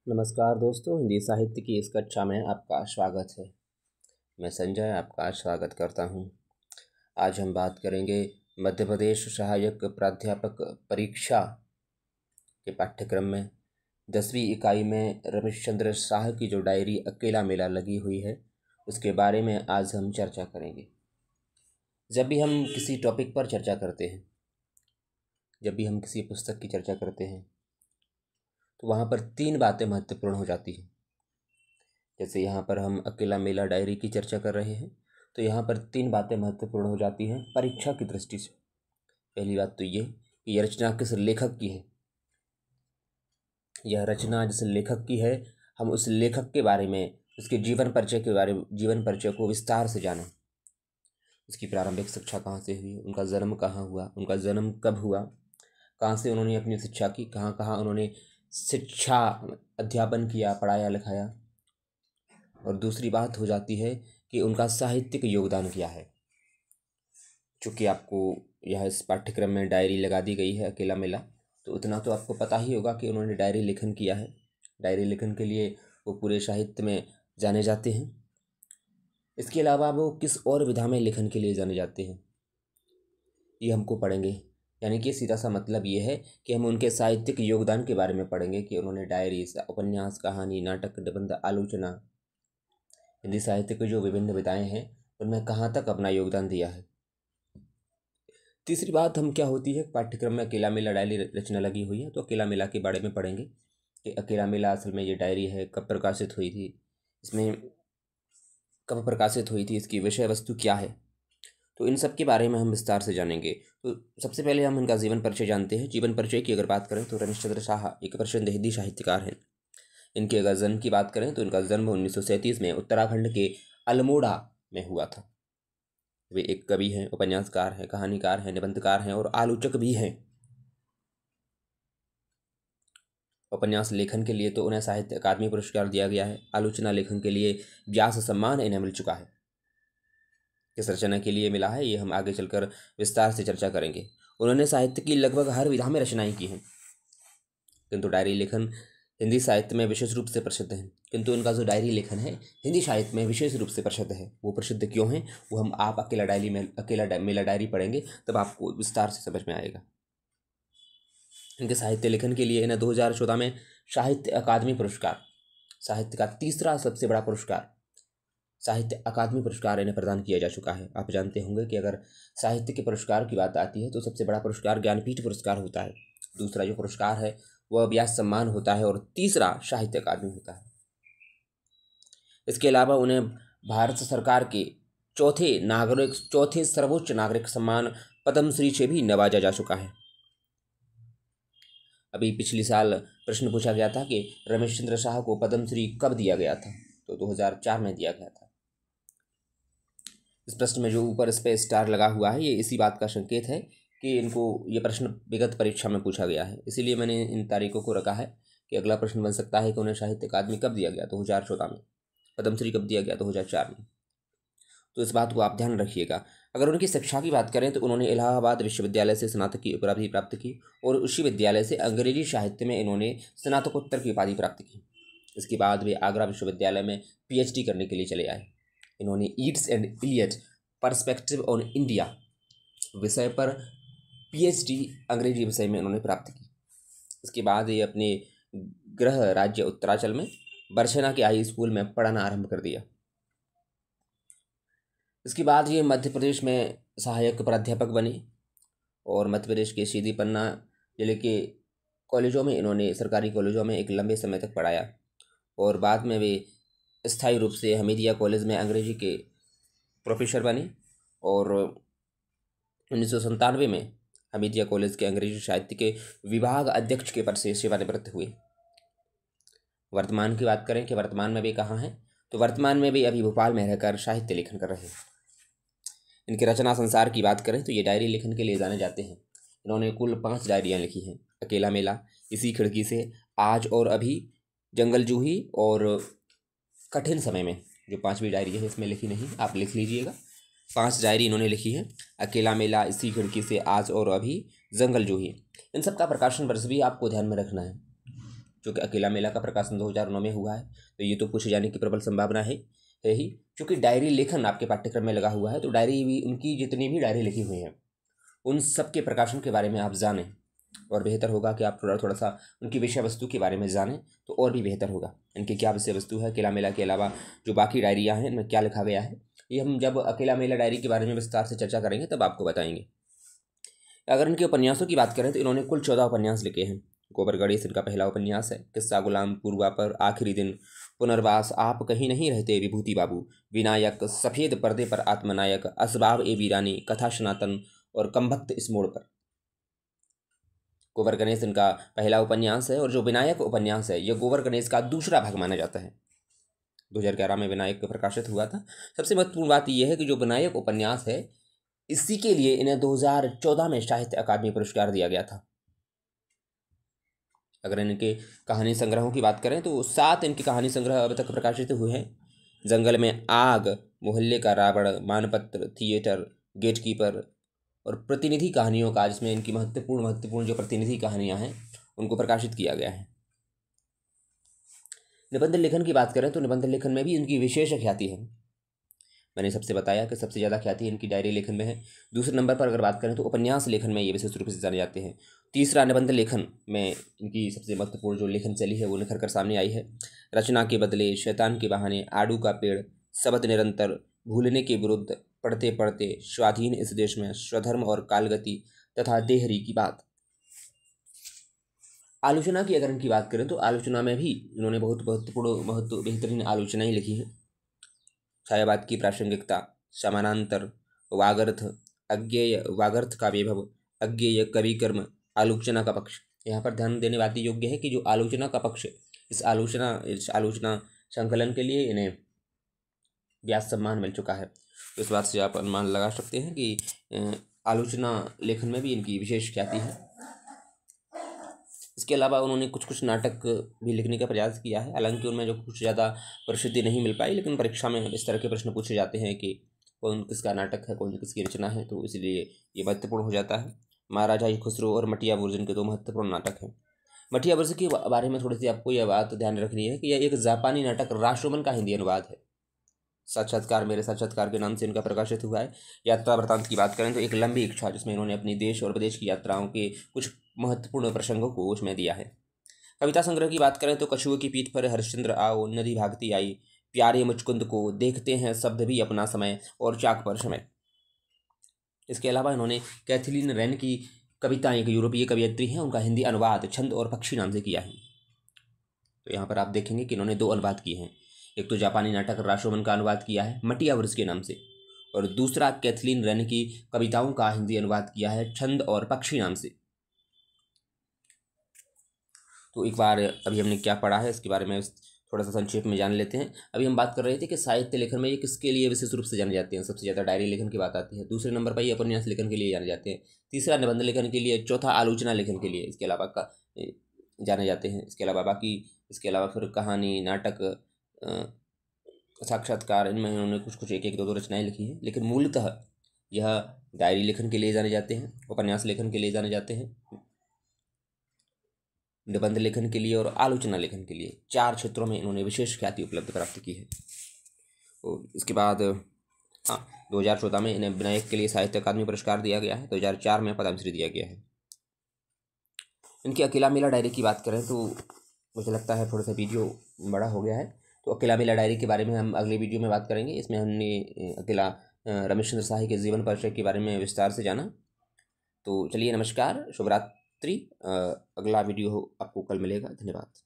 नमस्कार दोस्तों, हिंदी साहित्य की इस कक्षा में आपका स्वागत है। मैं संजय आपका स्वागत करता हूं। आज हम बात करेंगे मध्य प्रदेश सहायक प्राध्यापक परीक्षा के पाठ्यक्रम में 10वीं इकाई में रमेशचंद्र शाह की जो डायरी अकेला मेला लगी हुई है उसके बारे में आज हम चर्चा करेंगे। जब भी हम किसी टॉपिक पर चर्चा करते हैं, जब भी हम किसी पुस्तक की चर्चा करते हैं तो वहाँ पर 3 बातें महत्वपूर्ण हो जाती हैं। जैसे यहाँ पर हम अकेला मेला डायरी की चर्चा कर रहे हैं तो यहाँ पर 3 बातें महत्वपूर्ण हो जाती हैं परीक्षा की दृष्टि से। पहली बात तो ये कि यह रचना किस लेखक की है। यह रचना जिस लेखक की है, हम उस लेखक के बारे में, उसके जीवन परिचय को विस्तार से जानें। उसकी प्रारंभिक शिक्षा कहाँ से हुई, उनका जन्म कहाँ हुआ, उनका जन्म कब हुआ, कहाँ से उन्होंने अपनी शिक्षा की, कहाँ कहाँ उन्होंने शिक्षा अध्यापन किया, पढ़ाया लिखाया। और दूसरी बात हो जाती है कि उनका साहित्यिक योगदान क्या है। चूँकि आपको यह इस पाठ्यक्रम में डायरी लगा दी गई है अकेला मेला, तो उतना तो आपको पता ही होगा कि उन्होंने डायरी लेखन किया है। डायरी लेखन के लिए वो पूरे साहित्य में जाने जाते हैं। इसके अलावा वो किस और विधा में लेखन के लिए जाने जाते हैं, ये हमको पढ़ेंगे। यानी कि सीधा सा मतलब ये है कि हम उनके साहित्यिक योगदान के बारे में पढ़ेंगे कि उन्होंने डायरी, उपन्यास, कहानी, नाटक, निबंध, आलोचना, हिंदी साहित्य की जो विभिन्न विधाएं हैं उनमें कहाँ तक अपना योगदान दिया है। तीसरी बात हम क्या होती है, पाठ्यक्रम में अकेला मेला डायरी रचना लगी हुई है तो अकेला मेला के बारे में पढ़ेंगे कि अकेला मेला असल में ये डायरी है कब प्रकाशित हुई थी, इसमें कब प्रकाशित हुई थी, इसकी विषय वस्तु क्या है। तो इन सब के बारे में हम विस्तार से जानेंगे। तो सबसे पहले हम इनका जीवन परिचय जानते हैं। जीवन परिचय की अगर बात करें तो रमेशचंद्र शाह एक प्रसिद्ध हिंदी साहित्यकार हैं। इनके अगर जन्म की बात करें तो इनका जन्म 1937 में उत्तराखंड के अल्मोड़ा में हुआ था। वे एक कवि हैं, उपन्यासकार हैं, कहानीकार हैं, निबंधकार हैं और आलोचक भी हैं। उपन्यास लेखन के लिए तो उन्हें साहित्य अकादमी पुरस्कार दिया गया है। आलोचना लेखन के लिए व्यास सम्मान इन्हें मिल चुका है। किस रचना के लिए मिला है ये हम आगे चलकर विस्तार से चर्चा करेंगे। उन्होंने साहित्य की लगभग हर विधा में रचनाएं की हैं, किंतु डायरी लेखन हिंदी साहित्य में विशेष रूप से प्रसिद्ध है। किंतु उनका जो डायरी लेखन है हिंदी साहित्य में विशेष रूप से प्रसिद्ध है। वो प्रसिद्ध क्यों है वो हम आप अकेला मेला डायरी पढ़ेंगे तब आपको विस्तार से समझ में आएगा। इनके साहित्य लेखन के लिए इन्हें 2014 में साहित्य अकादमी पुरस्कार, साहित्य का तीसरा सबसे बड़ा पुरस्कार, साहित्य अकादमी पुरस्कार इन्हें प्रदान किया जा चुका है। आप जानते होंगे कि अगर साहित्य के पुरस्कार की बात आती है तो सबसे बड़ा पुरस्कार ज्ञानपीठ पुरस्कार होता है, दूसरा जो पुरस्कार है वह व्यास सम्मान होता है और तीसरा साहित्य अकादमी होता है। इसके अलावा उन्हें भारत सरकार के चौथे सर्वोच्च नागरिक सम्मान पद्मश्री से भी नवाजा जा चुका है। अभी पिछले साल प्रश्न पूछा गया था कि रमेशचंद्र शाह को पद्मश्री कब दिया गया था, तो 2004 में दिया गया था। इस प्रश्न में जो ऊपर इस पर स्टार लगा हुआ है ये इसी बात का संकेत है कि इनको ये प्रश्न विगत परीक्षा में पूछा गया है, इसीलिए मैंने इन तारीखों को रखा है कि अगला प्रश्न बन सकता है कि उन्हें साहित्य अकादमी कब दिया गया, 2014 में, पद्मश्री कब दिया गया, 2004 में। तो इस बात को आप ध्यान रखिएगा। अगर उनकी शिक्षा की बात करें तो उन्होंने इलाहाबाद विश्वविद्यालय से स्नातक की उपाधि प्राप्त की और उसी विद्यालय से अंग्रेजी साहित्य में इन्होंने स्नातकोत्तर की उपाधि प्राप्त की। इसके बाद वे आगरा विश्वविद्यालय में पीएचडी करने के लिए चले आए। इन्होंने Eads and Elliot perspective on India विषय पर पीएचडी अंग्रेजी विषय में इन्होंने प्राप्त की। इसके बाद ये अपने गृह राज्य उत्तरांचल में बरछना के हाई स्कूल में पढ़ाना आरंभ कर दिया। इसके बाद ये मध्य प्रदेश में सहायक प्राध्यापक बने और मध्य प्रदेश के सीधी पन्ना जिले के कॉलेजों में इन्होंने, सरकारी कॉलेजों में एक लंबे समय तक पढ़ाया और बाद में वे स्थायी रूप से हमीदिया कॉलेज में अंग्रेजी के प्रोफेसर बने और 1997 में हमीदिया कॉलेज के अंग्रेजी साहित्य के विभाग अध्यक्ष के पद से सेवानिवृत्त हुए। वर्तमान की बात करें कि वर्तमान में वे कहाँ हैं, तो वर्तमान में वे अभी भोपाल में रहकर साहित्य लेखन कर रहे हैं। इनके रचना संसार की बात करें तो ये डायरी लेखन के लिए जाने जाते हैं। इन्होंने कुल 5 डायरियाँ लिखी हैं। अकेला मेला, इसी खिड़की से, आज और अभी, जंगल जूही और कठिन समय में, जो 5वीं डायरी है इसमें लिखी नहीं, आप लिख लीजिएगा। 5 डायरी इन्होंने लिखी है। अकेला मेला, इसी खिड़की से, आज और अभी, जंगल जूही। इन सब का प्रकाशन वर्ष भी आपको ध्यान में रखना है। जो कि अकेला मेला का प्रकाशन 2009 में हुआ है, तो ये तो पूछे जाने की प्रबल संभावना है ही। क्योंकि डायरी लेखन आपके पाठ्यक्रम में लगा हुआ है, तो डायरी भी, उनकी जितनी भी डायरी लिखी हुई हैं उन सब के प्रकाशन के बारे में आप जानें, और बेहतर होगा कि आप थोड़ा सा उनकी विषय वस्तु के बारे में जानें, तो और भी बेहतर होगा। इनकी क्या विषय वस्तु है, अकेला मेला के अलावा जो बाकी डायरियाँ हैं इनमें क्या लिखा गया है, ये हम जब अकेला मेला डायरी के बारे में विस्तार से चर्चा करेंगे तब आपको बताएंगे। अगर इनके उपन्यासों की बात करें तो इन्होंने कुल 14 उपन्यास लिखे हैं। गोबर गणेश इनका पहला उपन्यास है। किस्सा गुलाम, पूर्वापर, आखिरी दिन, पुनर्वास, आप कहीं नहीं रहते, विभूति बाबू, विनायक, सफ़ेद पर्दे पर आत्मनायक, असबाब ए वीरानी, कथा सनातन और कमबख्त इस मोड़ पर। गोबर गणेश इनका पहला उपन्यास है, और जो विनायक उपन्यास है यह गोबर गणेश का दूसरा भाग माना जाता है। 2011 में विनायक प्रकाशित हुआ था। सबसे महत्वपूर्ण बात यह है कि जो विनायक उपन्यास है इसी के लिए इन्हें 2014 में साहित्य अकादमी पुरस्कार दिया गया था। अगर इनके कहानी संग्रहों की बात करें तो 7 इनके कहानी संग्रह अब तक प्रकाशित हुए हैं। जंगल में आग, मोहल्ले का रावण, मानपत्र, थिएटर, गेटकीपर और प्रतिनिधि कहानियों का, जिसमें इनकी महत्वपूर्ण जो प्रतिनिधि कहानियां हैं उनको प्रकाशित किया गया है। निबंध लेखन की बात करें तो निबंध लेखन में भी इनकी विशेष ख्याति है। मैंने सबसे बताया कि सबसे ज़्यादा ख्याति इनकी डायरी लेखन में है। दूसरे नंबर पर अगर बात करें तो उपन्यास लेखन में ये विशेष रूप से जाने जाते हैं। तीसरा, निबंध लेखन में इनकी सबसे महत्वपूर्ण जो लेखन शैली है वो निखर कर सामने आई है। रचना के बदले, शैतान के बहाने, आड़ू का पेड़, शब्द निरंतर, भूलने के विरुद्ध, पढ़ते पढ़ते, स्वाधीन इस देश में, स्वधर्म और कालगति तथा देहरी की बात। आलोचना की अगर इनकी बात करें तो आलोचना में भी इन्होंने बहुत बेहतरीन आलोचनाएं लिखी हैं। छायावाद की प्रासंगिकता, समानांतर, वागर्थ, अज्ञेय, वागर्थ का वैभव, अज्ञेय, कवि कर्म, आलोचना का पक्ष। यहाँ पर ध्यान देने बात योग्य है कि जो आलोचना का पक्ष, इस आलोचना संकलन के लिए इन्हें व्यास सम्मान मिल चुका है। तो इस बात से आप अनुमान लगा सकते हैं कि आलोचना लेखन में भी इनकी विशेष ख्याति है। इसके अलावा उन्होंने कुछ नाटक भी लिखने का प्रयास किया है। हालांकि उनमें जो कुछ ज़्यादा प्रसिद्धि नहीं मिल पाई, लेकिन परीक्षा में इस तरह के प्रश्न पूछे जाते हैं कि कौन किसका नाटक है, कौन किसकी रचना है, तो इसलिए ये महत्वपूर्ण हो जाता है। महाराजा खुसरो और मटिया बुर्ज के 2 महत्वपूर्ण नाटक हैं। मटिया बुर्ज के बारे में थोड़ी सी आपको यह बात ध्यान रखनी है कि यह एक जापानी नाटक राशोमन का हिंदी अनुवाद है। साक्षात्कार, मेरे साक्षात्कार के नाम से इनका प्रकाशित हुआ है। यात्रा वृत्तांत की बात करें तो एक लंबी इच्छा, जिसमें इन्होंने अपनी देश और विदेश की यात्राओं के कुछ महत्वपूर्ण प्रसंगों को उसमें दिया है। कविता संग्रह की बात करें तो कछुए की पीठ पर हरिश्चंद्र आओ, नदी भागती आई, प्यारे मुचकुंद को, देखते हैं शब्द भी अपना समय और चाक पर समय। इसके अलावा इन्होंने कैथलीन रैन की कविताएं, एक यूरोपीय कवियत्री हैं, उनका हिंदी अनुवाद छंद और पक्षी नाम से किया है। तो यहाँ पर आप देखेंगे कि इन्होंने 2 अनुवाद किए हैं। एक तो जापानी नाटक राशोमन का अनुवाद किया है मटिया बुर्ज के नाम से, और दूसरा कैथलीन रैन की कविताओं का हिंदी अनुवाद किया है छंद और पक्षी नाम से। तो एक बार अभी हमने क्या पढ़ा है इसके बारे में थोड़ा सा संक्षेप में जान लेते हैं। अभी हम बात कर रहे थे कि साहित्य लेखन में ये किसके लिए विशेष रूप से जाने जाते हैं। सबसे ज़्यादा डायरी लेखन की बात आती है। दूसरे नंबर पर ये उपन्यास लेखन के लिए जाने जाते हैं। तीसरा, निबंध लेखन के लिए। चौथा, आलोचना लेखन के लिए इसके अलावा जाने जाते हैं। इसके अलावा फिर कहानी, नाटक, साक्षात्कार, इनमें उन्होंने कुछ एक 2 रचनाएं लिखी हैं। लेकिन मूलतः यह डायरी लेखन के लिए जाने जाते हैं, उपन्यास लेखन के लिए जाने जाते हैं, निबंध लेखन के लिए और आलोचना लेखन के लिए। 4 क्षेत्रों में इन्होंने विशेष ख्याति उपलब्ध प्राप्त की है। और इसके बाद 2014 में इन्हें विनायक के लिए साहित्य अकादमी पुरस्कार दिया गया है। 2004 में पद्मश्री दिया गया है। इनकी अकेला मेला डायरी की बात करें तो मुझे लगता है थोड़ा सा वीडियो बड़ा हो गया है, तो अकेला मेला डायरी के बारे में हम अगले वीडियो में बात करेंगे। इसमें हमने अकेला रमेशचंद्र शाही के जीवन परिचय के बारे में विस्तार से जाना। तो चलिए, नमस्कार, शुभ रात्रि। अगला वीडियो आपको कल मिलेगा। धन्यवाद।